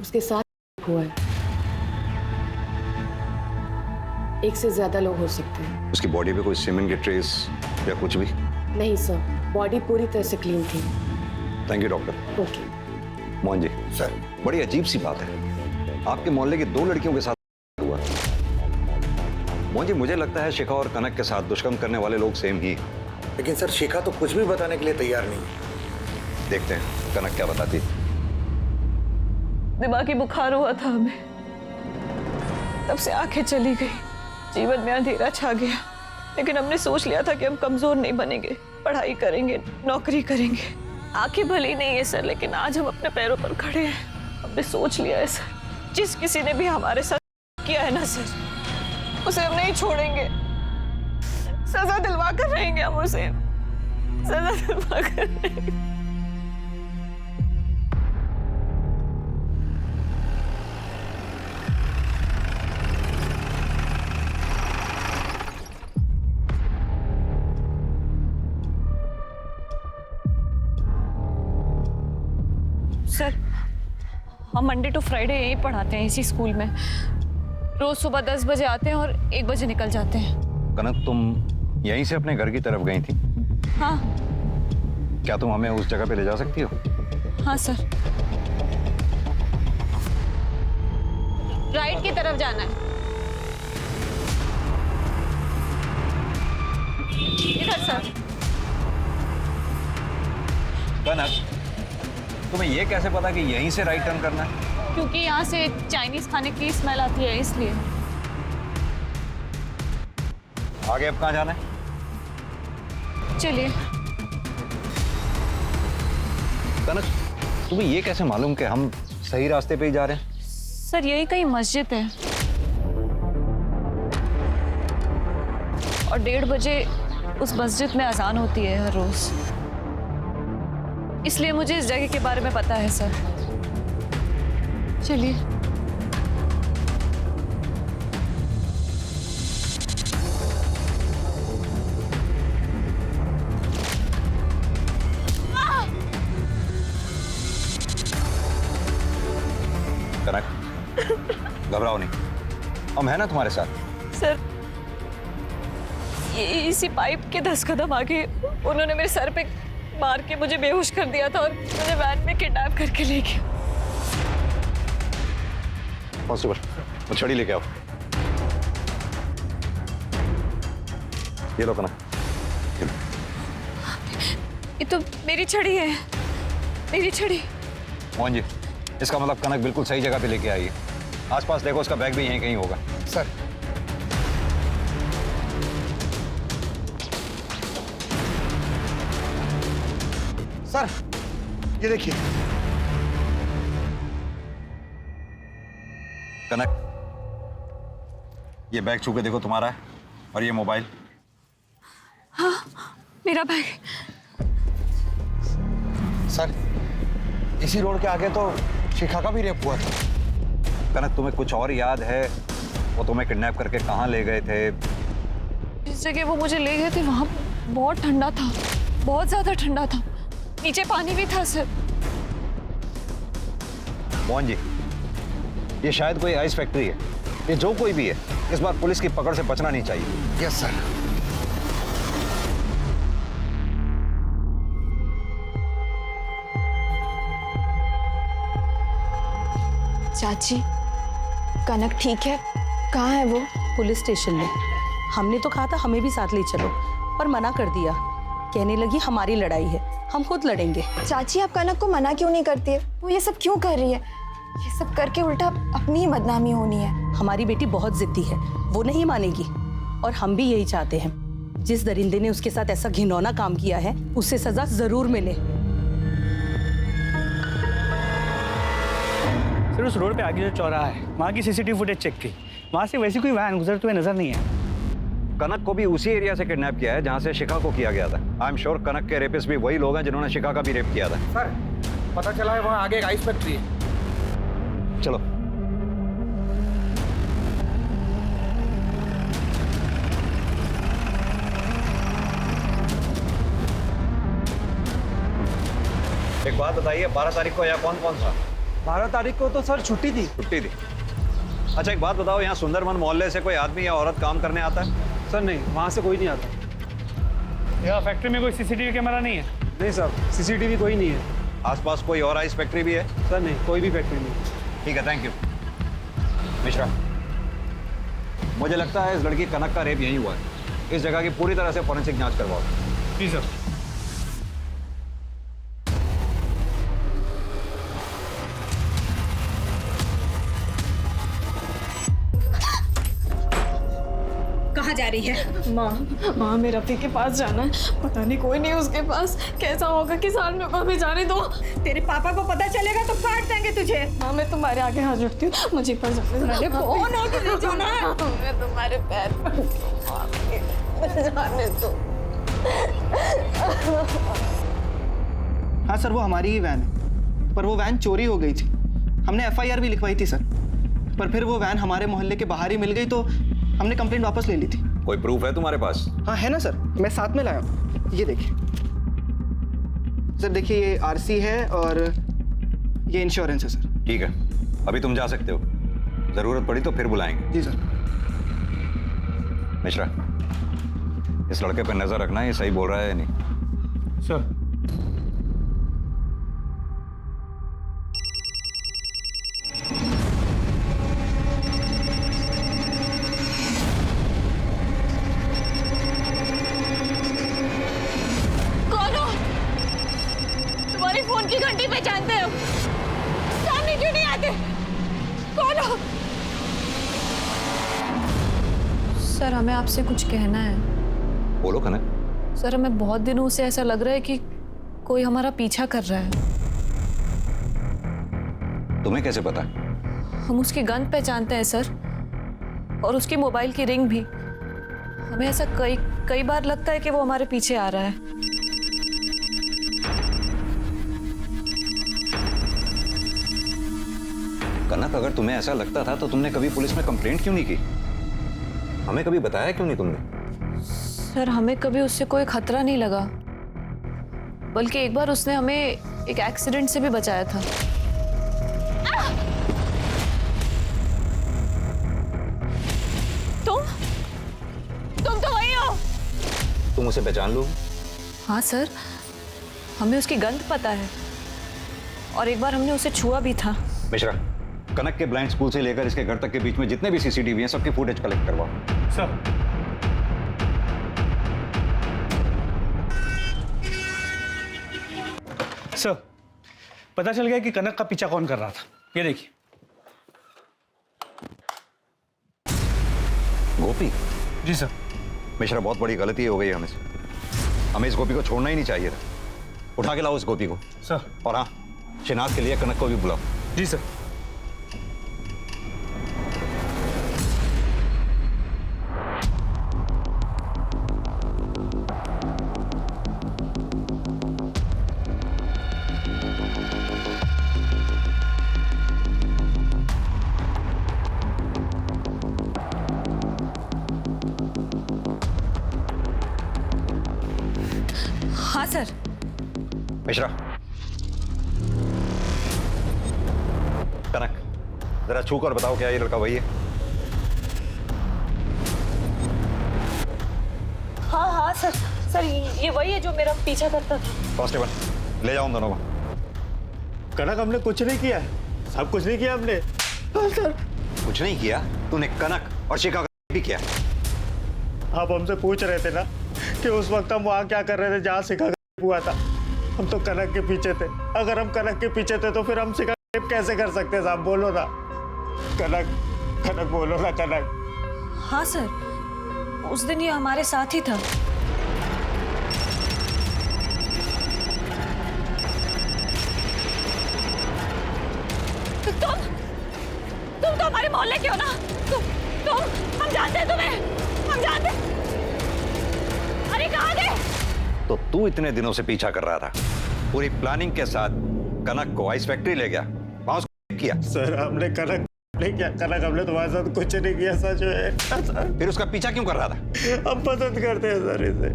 S14: उसके साथ हुआ है। 1 से ज्यादा लोग हो सकते हैं।
S12: उसकी बॉडी पे कोई सीमेंट के ट्रेस या कुछ भी?
S14: नहीं सर, बॉडी पूरी तरह से क्लीन थी।
S12: Thank you doctor.
S14: Okay.
S12: Mohan ji sir, बड़ी अजीब सी बात है, आपके मोहल्ले की 2 लड़कियों के साथ हुआ। मोहन जी, मुझे लगता है शिखा और कनक के साथ दुष्कर्म करने वाले लोग सेम ही।
S11: लेकिन सर शिखा तो कुछ भी बताने के लिए तैयार नहीं है।
S12: देखते हैं कनक क्या बताती।
S6: दिमागी बुखार हुआ था हमें, तब से आंखें चली गई, जीवन में अंधेरा छा गया। लेकिन हमने सोच लिया था कि हम कमजोर नहीं बनेंगे, पढ़ाई करेंगे, नौकरी करेंगे। आंखें भली नहीं है सर, लेकिन आज हम अपने पैरों पर खड़े हैं। हमने सोच लिया है सर, जिस किसी ने भी हमारे साथ किया है ना सर, उसे हम नहीं छोड़ेंगे। सजा दिलवा कर रहेंगे हम उसे, सजा दिलवा कर रहेंगे। सर, हम मंडे टू फ्राइडे यहीं पढ़ाते हैं, इसी स्कूल में। रोज सुबह 10 बजे आते हैं और 1 बजे निकल जाते हैं।
S12: कनक, तुम यहीं से अपने घर की तरफ गई थी?
S6: हाँ।
S12: क्या तुम हमें उस जगह पे ले जा सकती हो?
S6: हाँ सर। राइट की तरफ जाना है। इधर सर।
S12: कनक, तुम्हें ये कैसे पता कि यहीं से राइट टर्न करना है?
S6: क्योंकि यहाँ से चाइनीज खाने की स्मेल आती है, इसलिए।
S12: आगे अब कहाँ जाना है?
S6: चलिए।
S12: कनक, तुम्हें ये कैसे मालूम कि हम सही रास्ते पे ही जा रहे हैं?
S6: सर, यही कहीं मस्जिद है और 1:30 बजे उस मस्जिद में अजान होती है हर रोज, इसलिए मुझे इस जगह के बारे में पता है सर। चलिए।
S12: कनक, घबराओ नहीं, हम है ना तुम्हारे साथ।
S6: सर, इसी पाइप के 10 कदम आगे उन्होंने मेरे सर पे मार के मुझे बेहोश कर दिया था और मुझे वैन में किडनैप करके ले गया।
S12: कांस्टेबल, वो छड़ी लेके आओ। ये लो कनक।
S6: ये तो मेरी छड़ी है, मेरी छड़ी।
S12: मोहन जी, इसका मतलब कनक बिल्कुल सही जगह पे लेके आई है। आसपास देखो, उसका बैग भी यहीं कहीं होगा।
S11: सर, सर ये देखिए।
S12: कनक, ये बैग छू के देखो तुम्हारा है, और ये मोबाइल।
S6: हाँ, मेरा बैग।
S11: सर इसी रोड के आगे तो शिखा का भी रेप हुआ था।
S12: कनक, तुम्हें कुछ और याद है? वो तुम्हें किडनैप करके कहाँ ले गए थे?
S6: जिस जगह वो मुझे ले गए थे वहां बहुत ठंडा था, बहुत ज्यादा ठंडा था। नीचे पानी भी था सर।
S12: मोहन जी, ये शायद कोई आइस फैक्ट्री है। ये जो कोई भी है, इस बार पुलिस की पकड़ से बचना नहीं चाहिए।
S11: Yes sir.
S9: चाची, कनक ठीक है? कहाँ है वो?
S4: पुलिस स्टेशन में। हमने तो कहा था हमें भी साथ ले चलो, पर मना कर दिया। कहने लगी हमारी लड़ाई है, हम खुद लड़ेंगे।
S9: चाची, आप कनक को मना क्यों नहीं करती है? वो ये सब क्यों कर रही है? ये सब करके उल्टा अपनी ही बदनामी होनी है।
S4: हमारी बेटी बहुत जिद्दी है, वो नहीं मानेगी। और हम भी यही चाहते हैं, जिस दरिंदे ने उसके साथ ऐसा घिनौना काम किया है उसे सजा जरूर मिले।
S17: सर उस रोड पे आगे जो चौराहा है, वहाँ की सीसीटीवी फुटेज चेक की, वहाँ से वैसी कोई वैन गुजरते हुए नजर नहीं है।
S12: कनक को भी उसी एरिया से किडनैप किया है जहाँ से शिखा को किया गया था। आई एम श्योर कनक के रेपिस्ट भी वही लोग हैं जिन्होंने शिखा का भी रेप किया था।
S11: सर पता चला है वहाँ आगे एक आइस फैक्ट्री है।
S12: चलो। एक बात बताइए, 12 तारीख को यहाँ कौन कौन था?
S7: 12 तारीख को तो सर छुट्टी थी।
S12: छुट्टी थी। अच्छा एक बात बताओ, यहाँ सुंदरवन मोहल्ले से कोई आदमी या औरत काम करने आता है?
S7: सर नहीं, वहाँ से कोई नहीं आता।
S17: यहाँ फैक्ट्री में कोई सीसीटीवी कैमरा नहीं है?
S7: नहीं सर, सीसीटीवी कोई नहीं है।
S12: आसपास कोई और आइस फैक्ट्री भी है?
S7: सर नहीं, कोई भी फैक्ट्री नहीं।
S12: ठीक है, थैंक यू। मिश्रा, मुझे लगता है इस लड़की कनक का रेप यहीं हुआ है। इस जगह की पूरी तरह से फॉरेंसिक जांच करवाओ।
S17: जी सर।
S15: कहाँ जा रही है?
S6: माँ मेरा रफी के पास जाना है। पता नहीं कोई नहीं उसके पास। कैसा होगा कि साल में हमें जाने दो।
S15: तेरे पापा को पता चलेगा तो काट देंगे तुझे।
S6: माँ मैं तुम्हारे आगे हाथ जोड़ती हूँ, मुझे पर जाने दो।
S15: अरे कौन हो तुझे जाना है?
S6: मैं तुम्हारे पैर पर जाने दो।
S7: हाँ सर, वो हमारी ही वैन है, पर वो वैन चोरी हो गई थी। हमने FIR भी लिखवाई थी सर, पर फिर वो वैन हमारे मोहल्ले के बाहर ही मिल गई तो हमने कंप्लेंट वापस ले ली थी।
S12: कोई प्रूफ है तुम्हारे पास?
S7: हाँ है ना सर, मैं साथ में लाया हूँ। ये देखिए सर, देखिए ये RC है और ये इंश्योरेंस है सर।
S12: ठीक है, अभी तुम जा सकते हो। जरूरत पड़ी तो फिर बुलाएंगे।
S7: जी सर।
S12: मिश्रा, इस लड़के पर नजर रखना, ये सही बोल रहा है या नहीं?
S17: सर।
S6: तुम्हारी फोन की घंटी पहचानते हो? सामने क्यों नहीं आते? कौन हो? सर हमें आपसे कुछ कहना है।
S12: बोलो कनक।
S6: सर हमें बहुत दिनों से ऐसा लग रहा है कि कोई हमारा पीछा कर रहा है।
S12: तुम्हें कैसे पता?
S6: हम उसकी गंध पहचानते हैं सर, और उसकी मोबाइल की रिंग भी। हमें ऐसा कई बार लगता है कि वो हमारे पीछे आ रहा है।
S12: कनक, अगर तुम्हें ऐसा लगता था तो तुमने कभी पुलिस में कंप्लेंट क्यों नहीं की? हमें कभी बताया क्यों नहीं तुमने?
S6: सर हमें कभी उससे कोई खतरा नहीं लगा, बल्कि एक बार उसने हमें एक एक्सीडेंट से भी बचाया था। तुम तो वही हो।
S12: तुम उसे पहचान लो?
S6: हाँ सर, हमें उसकी गंध पता है, और एक बार हमने उसे छुआ भी था।
S12: मिश्रा, कनक के ब्लाइंड स्कूल से लेकर इसके घर तक के बीच में जितने भी सीसीटीवी हैं सबके फुटेज कलेक्ट करवाओ।
S17: सर। सर, पता चल गया कि कनक का पीछा कौन कर रहा था। ये देखिए।
S12: गोपी?
S17: जी सर।
S12: मिश्रा, बहुत बड़ी गलती हो गई हमें से। हमें इस गोपी को छोड़ना ही नहीं चाहिए था। उठा के लाओ उस गोपी को।
S17: सर।
S12: और हाँ, शिनाख्त के लिए कनक को भी बुलाओ।
S17: जी सर।
S9: हाँ सर।
S12: मिश्रा, कनक, जरा छू कर बताओ क्या ये लड़का वही है?
S6: हाँ हाँ सर, सर ये वही है जो मेरा पीछा करता था।
S12: कांस्टेबल, ले जाओ उन दोनों को।
S5: कनक, हमने कुछ नहीं किया, सब कुछ नहीं किया हमने। हाँ सर।
S12: कुछ नहीं किया? तूने कनक और शिखा का भी किया?
S5: आप हमसे पूछ रहे थे ना कि उस वक्त हम वहाँ क्या कर रहे थे जहाँ शिखा का हुआ था। हम तो कनक के पीछे थे। अगर हम कनक के पीछे थे तो फिर हम शिखा का कैसे कर सकते साहब? बोलो ना कनक, कनक बोलो ना कनक।
S6: हाँ सर, उस दिन ये हमारे साथ ही था।
S9: तुम तो हमारे मोहल्ले के हो ना। तुम हम जानते हैं तुम्हें, हम जानते। अरे कहाँ गए?
S12: तो तू इतने दिनों से पीछा कर रहा था, पूरी प्लानिंग के साथ कनक को आइस फैक्ट्री ले गया, वहां उसको किया।
S5: सर हमने कनक नहीं किया, कनक हमने तुम्हारे साथ कुछ नहीं किया, सच है।
S12: फिर उसका पीछा क्यों कर रहा था?
S5: हम पसंद करते हैं सर इसे,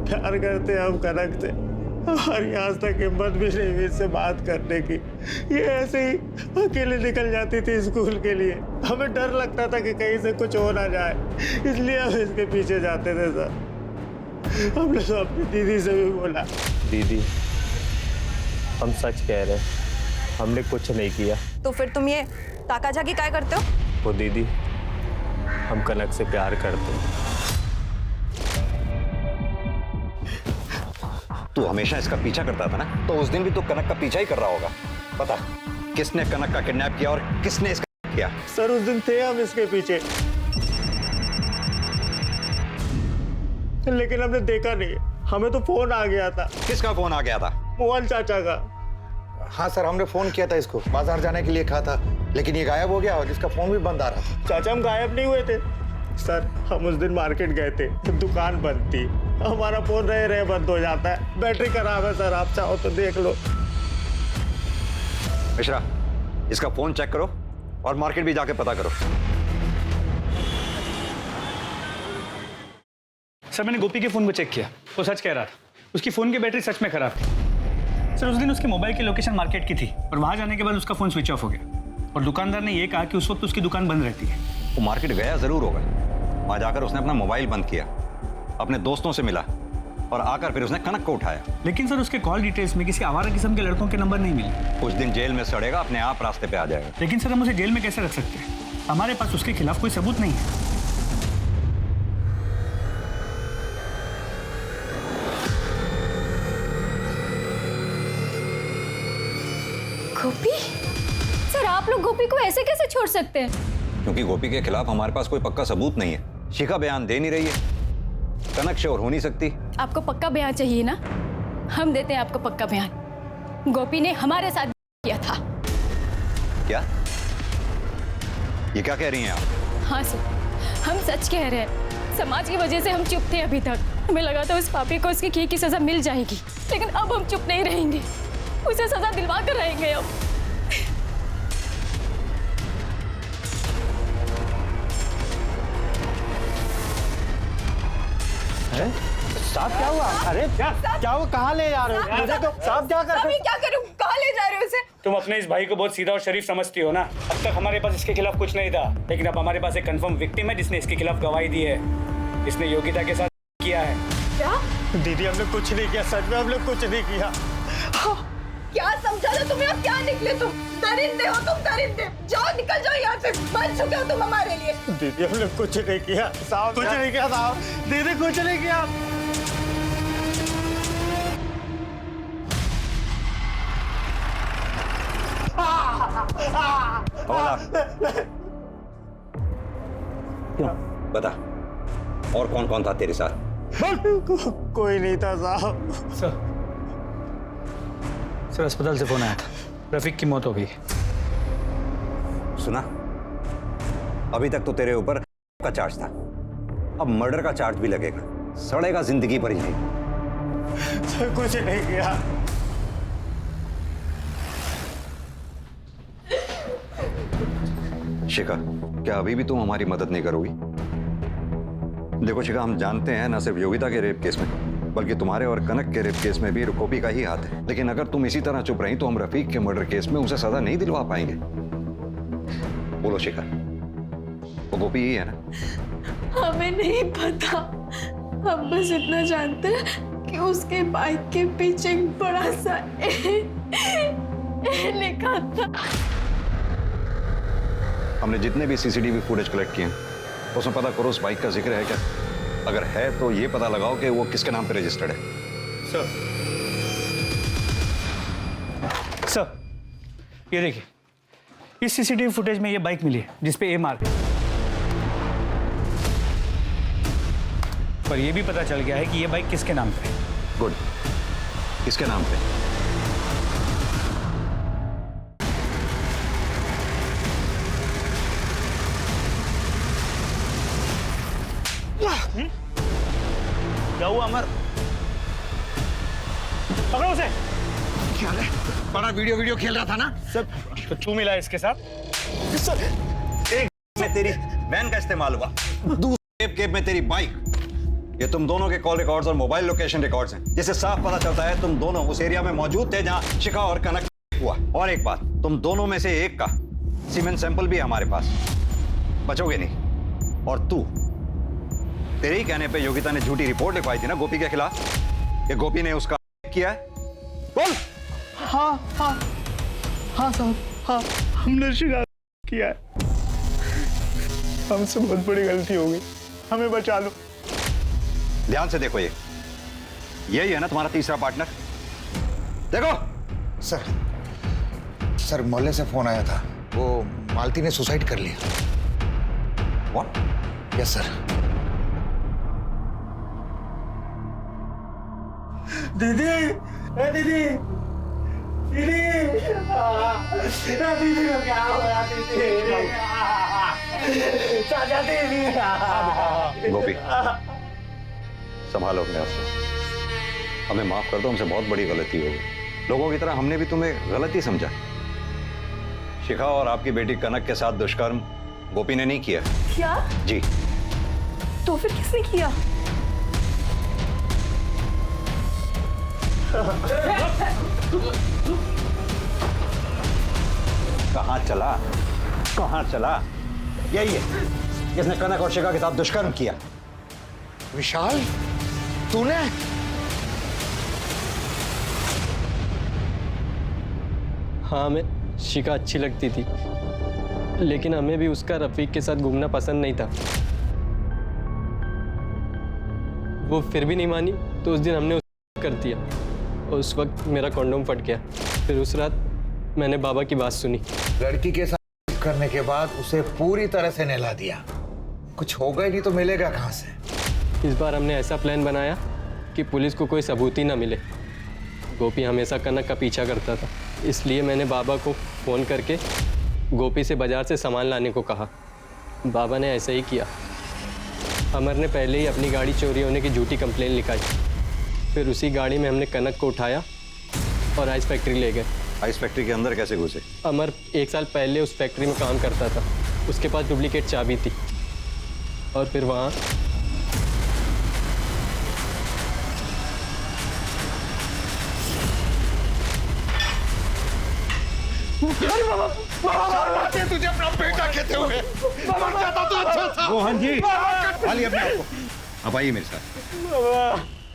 S5: प्यार करते हैं हम कनक से। हमारी आज तक हिम्मत भी नहीं हुई इससे बात करने की। ये ऐसे ही अकेले निकल जाती थी स्कूल के लिए। हमें डर लगता था कि कहीं से कुछ हो ना जाए, इसलिए हम इसके पीछे जाते थे सर। हमने तो अपनी दीदी से भी बोला।
S10: दीदी, हम सच कह रहे हैं, हमने कुछ नहीं किया।
S9: तो फिर तुम ये ताकाझाकी काय करते हो?
S10: वो दीदी, हम कनक से प्यार करते हैं।
S12: तू हमेशा इसका पीछा करता था ना, तो उस दिन भी तू कनक का पीछा ही कर रहा होगा। बता, किसने कनक का किडनैप किया और किसने इसका किया?
S5: सर उस दिन थे हम इसके पीछे, लेकिन हमने देखा नहीं। हमें तो फोन आ गया था।
S12: किसका फोन आ गया था?
S5: मोहन चाचा का।
S11: हाँ सर, हमने फोन किया था इसको, बाजार जाने के लिए कहा था, लेकिन ये गायब हो गया और इसका फोन भी बंद आ रहा था।
S5: चाचा हम गायब नहीं हुए थे सर, हम उस दिन मार्केट गए थे, दुकान बंद थी। हमारा फोन रहे बंद हो जाता है, बैटरी खराब है सर, आप चाहो तो देख लो।
S12: मिश्रा, इसका फोन चेक करो और मार्केट भी जाके पता करो।
S17: सर मैंने गोपी के फोन को चेक किया, वो सच कह रहा था, उसकी फोन की बैटरी सच में खराब थी। सर उस दिन उसके मोबाइल की लोकेशन मार्केट की थी और वहां जाने के बाद उसका फोन स्विच ऑफ हो गया और दुकानदार ने यह कहा कि उस वक्त उसकी दुकान बंद रहती है।
S12: वो मार्केट गया जरूर होगा, वहां जाकर उसने अपना मोबाइल बंद किया, अपने दोस्तों से मिला और आकर फिर उसने कनक को उठाया।
S17: लेकिन सर उसके कॉल डिटेल्स में किसी आवारा किस्म के लड़कों के नंबर नहीं मिले।
S12: कुछ दिन जेल में सड़ेगा, अपने आप रास्ते पे आ जाएगा।
S17: लेकिन सर हम उसे जेल में कैसे रख सकते हैं? हमारे पास उसके खिलाफ कोई सबूत नहीं है।
S3: गोपी? सर आप लोग गोपी को ऐसे कैसे छोड़ सकते हैं?
S12: क्योंकि गोपी के खिलाफ हमारे पास कोई पक्का सबूत नहीं है। शिखा बयान दे नहीं रही है, कनक श्योर हो नहीं सकती।
S3: आपको पक्का बयान चाहिए ना? हम देते हैं आपको पक्का बयान। गोपी ने हमारे साथ किया था।
S12: क्या? ये क्या कह रही हैं आप?
S3: हाँ सर, हम सच कह रहे हैं। समाज की वजह से हम चुप थे अभी तक। हमें लगा था उस पापी को उसकी की सजा मिल जाएगी, लेकिन अब हम चुप नहीं रहेंगे, उसे सजा दिलवा कर रहेंगे अब।
S5: साहब क्या हुआ? अरे क्या हुआ? कहाँ ले जा रहे हो? मुझे तो साहब क्या कर रहे हो?
S9: क्या करूं? कहाँ ले जा रहे हो उसे?
S17: तुम अपने इस भाई को बहुत सीधा और शरीफ समझती हो ना। अब तक हमारे पास इसके खिलाफ कुछ नहीं था, लेकिन अब हमारे पास एक कंफर्म विक्टिम है जिसने इसके खिलाफ गवाही दी है, इसने योग्यता के साथ किया है।
S9: क्या?
S5: दीदी हमने कुछ नहीं किया, सच में हमने कुछ नहीं किया।
S9: क्या समझा लो तुम्हें? अब क्या निकले तुम? दरिंदे हो तुम, दरिंदे। जाओ, निकल जाओ यहाँ से, बन चुके हो तुम हमारे लिए।
S5: दीदी हमने कुछ नहीं किया साहब, कुछ नहीं किया साहब, दीदी कुछ नहीं किया।
S12: बता, और कौन कौन था तेरे साथ?
S5: कोई नहीं था साहब।
S17: सर अस्पताल से फोन आया था, रफीक की मौत हो गई।
S12: सुना, अभी तक तो तेरे ऊपर का चार्ज था, अब मर्डर का चार्ज भी लगेगा। सड़ेगा जिंदगी भर ही।
S5: सर कुछ नहीं किया।
S12: शिखा, क्या अभी भी तुम हमारी मदद नहीं करोगी? देखो शिखा, हम जानते हैं न सिर्फ योगिता के रेप केस में, बल्कि तुम्हारे और कनक के रेप केस में भी गोपी का ही हाथ है। लेकिन अगर तुम इसी तरह चुप रही तो हम रफीक के मर्डर केस में उसे सजा नहीं दिलवा पाएंगे। बोलो शिखा, वो गोपी ही है ना?
S6: हमें नहीं पता, हम बस इतना जानते हैं कि उसके बाइक के पीछे एक बड़ा सा ए लिखा था।
S12: हमने जितने भी सीसीटीवी फुटेज कलेक्ट किए हैं उसमें पता करो उस बाइक का जिक्र है क्या? अगर है तो ये पता लगाओ कि वो किसके नाम पे रजिस्टर्ड है।
S17: सर, ये देखिए, इस सीसीटीवी फुटेज में ये बाइक मिली है जिसपे ए मार्क है। पर ये भी पता चल गया है कि ये बाइक किसके नाम पे है।
S12: गुड, किसके नाम पे?
S17: क्या हुआ अमर? पकड़ो उसे।
S12: क्या है? बड़ा वीडियो खेल रहा था ना
S17: सर, तो तू मिला इसके साथ?
S12: सर, एक में तेरी वैन का इस्तेमाल हुआ, दूसरे केप में तेरी बाइक। ये तुम दोनों के कॉल रिकॉर्ड्स और मोबाइल लोकेशन रिकॉर्ड्स हैं, जिससे साफ पता चलता है तुम दोनों उस एरिया में मौजूद थे जहां शिखा और कनक हुआ। और एक बात, तुम दोनों में से एक का सीमेंट सैंपल भी है हमारे पास, बचोगे नहीं। और तू, तेरे ही कहने पे योगिता ने झूठी रिपोर्ट लिखवाई थी ना गोपी के खिलाफ, कि गोपी ने उसका किया है। बोल।
S5: हाँ साहब, हाँ हमने शिकार किया है। हमसे बहुत बड़ी गलती हो गई, हमें बचा लो।
S12: ध्यान से देखो, यही है ना तुम्हारा तीसरा पार्टनर? देखो।
S11: सर मोहल्ले से फोन आया था, वो मालती ने सुसाइड कर लिया।
S12: व्हाट?
S11: Yes sir.
S5: दीदी, दीदी, दीदी, दीदी को क्या हुआ? दीदी,
S12: गोपी, संभालो अपने आप को। हमें माफ कर दो, हमसे बहुत बड़ी गलती हो गई। लोगों की तरह हमने भी तुम्हें गलत ही समझा। शिखा और आपकी बेटी कनक के साथ दुष्कर्म गोपी ने नहीं किया।
S6: क्या?
S12: जी।
S6: तो फिर किसने किया?
S12: कहाँ चला? यही है जिसने कनक और शिखा के साथ दुष्कर्म किया।
S11: विशाल, तूने?
S18: हाँ, हमें शिखा अच्छी लगती थी, लेकिन हमें भी उसका रफीक के साथ घूमना पसंद नहीं था। वो फिर भी नहीं मानी तो उस दिन हमने उसे कर दिया और उस वक्त मेरा कॉन्डोम फट गया। फिर उस रात मैंने बाबा की बात सुनी।
S11: लड़की के साथ करने के बाद उसे पूरी तरह से नहला दिया। कुछ होगा ही नहीं तो मिलेगा कहाँ से?
S18: इस बार हमने ऐसा प्लान बनाया कि पुलिस को कोई सबूत ही ना मिले। गोपी हमेशा कनक का पीछा करता था, इसलिए मैंने बाबा को फ़ोन करके गोपी से बाज़ार से सामान लाने को कहा। बाबा ने ऐसा ही किया। अमर ने पहले ही अपनी गाड़ी चोरी होने की झूठी कंप्लेन लिखाई। फिर उसी गाड़ी में हमने कनक को उठाया और आइस फैक्ट्री ले गए।
S12: आइस फैक्ट्री के अंदर कैसे घुसे?
S18: अमर 1 साल पहले उस फैक्ट्री में काम करता था, उसके पास डुप्लीकेट चाबी थी और फिर वहाँ
S5: तुझे अपना बेटा कहते हुए मर जाता तो अच्छा था।
S12: मोहन जी, खाली अपने आप को। अब आइए मेरे साथ।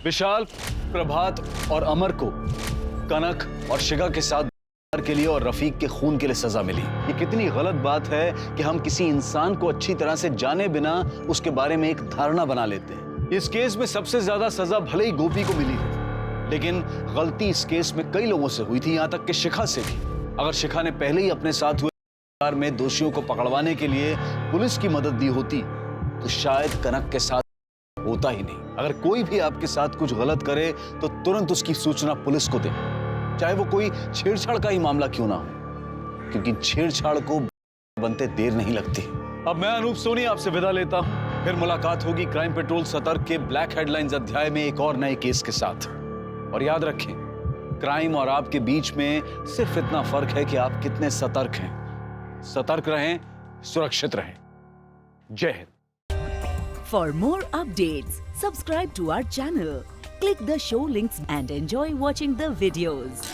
S2: विशाल, प्रभात और अमर को कनक और शिखा के साथ के लिए और रफीक के खून के लिए सजा मिली। ये कितनी गलत बात है कि हम किसी इंसान को अच्छी तरह से जाने बिना उसके बारे में एक धारणा बना लेते हैं। इस केस में सबसे ज्यादा सजा भले ही गोपी को मिली है, लेकिन गलती इस केस में कई लोगों से हुई थी, यहां तक कि शिखा से भी। अगर शिखा ने पहले ही अपने साथ हुए में दोषियों को पकड़वाने के लिए पुलिस की मदद दी होती तो शायद कनक के साथ होता ही नहीं। अगर कोई भी आपके साथ कुछ गलत करे तो तुरंत उसकी सूचना पुलिस को दें। चाहे वो कोई छेड़छाड़ का ही मामला क्यों ना हो, क्योंकि छेड़छाड़ को बनते देर नहीं लगती। अब मैं अनूप सोनी आपसे विदा लेता हूं। फिर मुलाकात होगी क्राइम पेट्रोल सतर्क के ब्लैक हेडलाइंस अध्याय में एक और नए केस के साथ। और याद रखें, क्राइम और आपके बीच में सिर्फ इतना फर्क है कि आप कितने सतर्क हैं। सतर्क रहें, सुरक्षित रहें। जय Hind.
S19: For more updates, subscribe to our channel, click the show links and enjoy watching the videos.